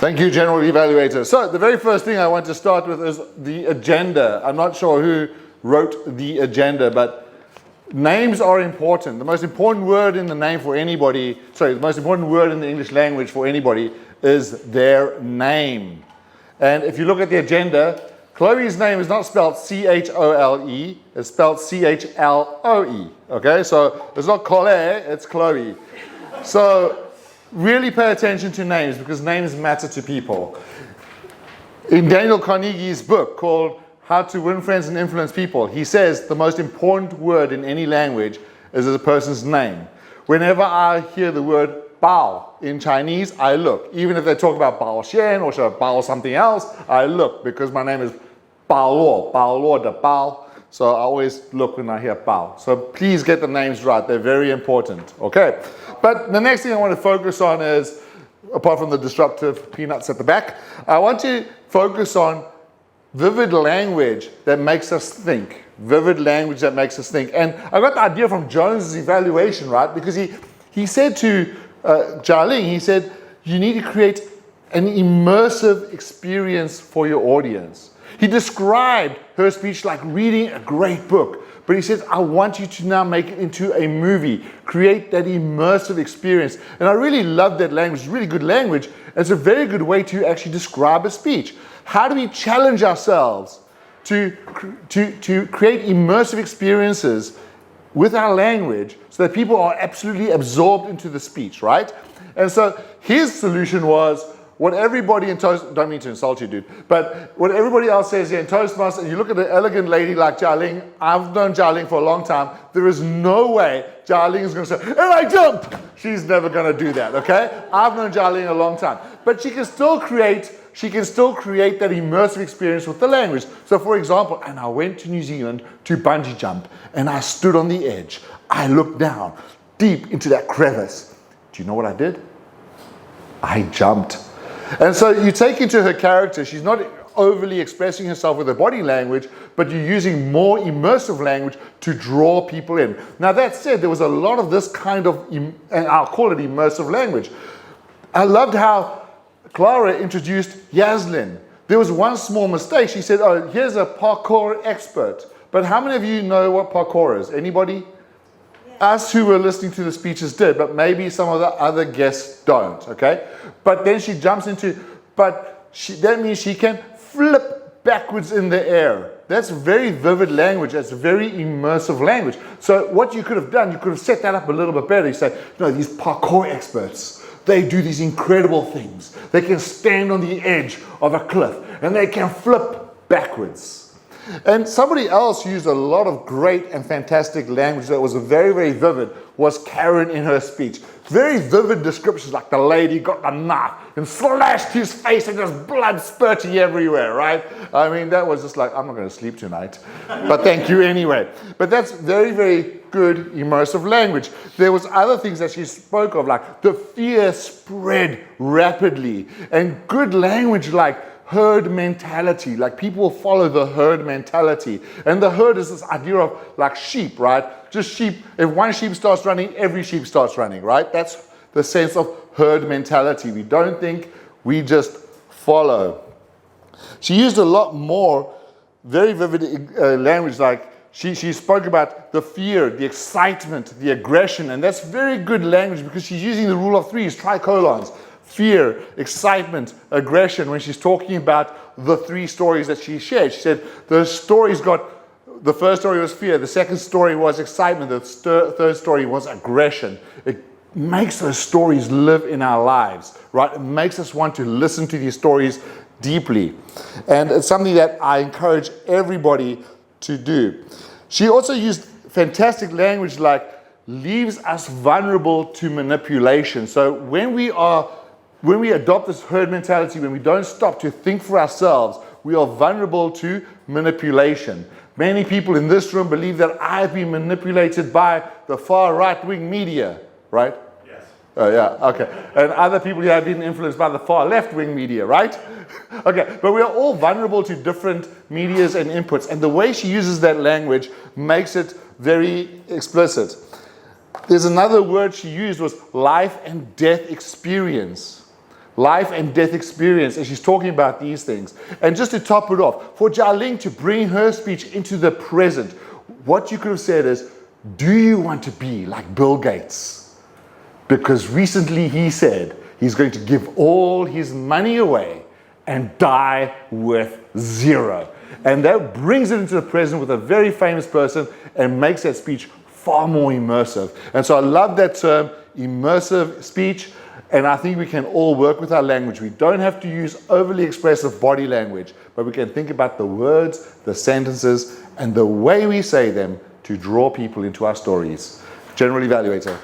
Thank you, General Evaluator. So the very first thing I want to start with is the agenda. I'm not sure who wrote the agenda, but names are important. The most important word in the name for anybody, the most important word in the English language for anybody is their name. And if you look at the agenda, Chloe's name is not spelled C-H-O-L-E, it's spelled C-H-L-O-E. Okay, so it's not Chloe, it's Chloe. So really pay attention to names because names matter to people. In Daniel Carnegie's book called How to Win Friends and Influence People, he says the most important word in any language is a person's name. Whenever I hear the word Bao in Chinese, I look. Even if they talk about Bao Xian or Bao something else, I look because my name is Bao Luo de Bao. So I always look when I hear Bao. So please get the names right. They're very important. Okay. But the next thing I want to focus on is, apart from the disruptive peanuts at the back, I want to focus on vivid language that makes us think. Vivid language that makes us think. And I got the idea from Jones's evaluation, right? Because he said to Jialing, he said, you need to create an immersive experience for your audience. He described her speech like reading a great book. But he says, I want you to now make it into a movie. Create that immersive experience. And I really love that language. It's really good language. It's a very good way to actually describe a speech. How do we challenge ourselves to create immersive experiences with our language so that people are absolutely absorbed into the speech, right? And so his solution was what everybody in don't mean to insult you, dude, but what everybody else says here in Toastmasters, and you look at an elegant lady like Jialing, I've known Jialing for a long time, there is no way Jialing is going to say, and I jumped! She's never going to do that, okay? I've known Jialing a long time. But she can still create that immersive experience with the language. So for example, and I went to New Zealand to bungee jump, and I stood on the edge. I looked down deep into that crevice. Do you know what I did? I jumped. And so you take into her character, she's not overly expressing herself with her body language, but you're using more immersive language to draw people in. Now that said, there was a lot of this kind of, and I'll call it immersive language. I loved how Clara introduced Yaslin. There was one small mistake. She said, oh, here's a parkour expert. But how many of you know what parkour is? Anybody? Us who were listening to the speeches did, but maybe some of the other guests don't, okay? But then she jumps into, that means she can flip backwards in the air. That's very vivid language. That's very immersive language. So what you could have done, you could have set that up a little bit better. You say, no, these parkour experts, they do these incredible things. They can stand on the edge of a cliff and they can flip backwards. And somebody else used a lot of great and fantastic language that was very, very vivid, was Karen in her speech. Very vivid descriptions, like the lady got the knife and slashed his face and just blood spurting everywhere, right? I mean, that was just like, I'm not going to sleep tonight, but thank you anyway. But that's very, very good immersive language. There was other things that she spoke of, like the fear spread rapidly, and good language like herd mentality, like people follow the herd mentality. And the herd is this idea of like sheep, right? Just sheep. If one sheep starts running, every sheep starts running, right? That's the sense of herd mentality. We don't think, we just follow. She used a lot more very vivid language, like she spoke about the fear, the excitement, the aggression, and that's very good language because she's using the rule of threes, tricolons. Fear, excitement, aggression, when she's talking about the three stories that she shared. She said the stories the first story was fear, the second story was excitement, the third story was aggression. It makes those stories live in our lives, right? It makes us want to listen to these stories deeply. And it's something that I encourage everybody to do. She also used fantastic language like leaves us vulnerable to manipulation. So when we adopt this herd mentality, when we don't stop to think for ourselves, we are vulnerable to manipulation. Many people in this room believe that I've been manipulated by the far right-wing media, right? Yes. Oh, yeah, okay. And other people here have been influenced by the far left-wing media, right? Okay, but we are all vulnerable to different medias and inputs. And the way she uses that language makes it very explicit. There's another word she used was life and death experience. life and death experience, and she's talking about these things. And just to top it off, for Jialing to bring her speech into the present, what you could have said is, do you want to be like Bill Gates? Because recently he said he's going to give all his money away and die with zero. And that brings it into the present with a very famous person and makes that speech far more immersive. And so I love that term, immersive speech. And I think we can all work with our language. We don't have to use overly expressive body language, but we can think about the words, the sentences, and the way we say them to draw people into our stories. General Evaluator.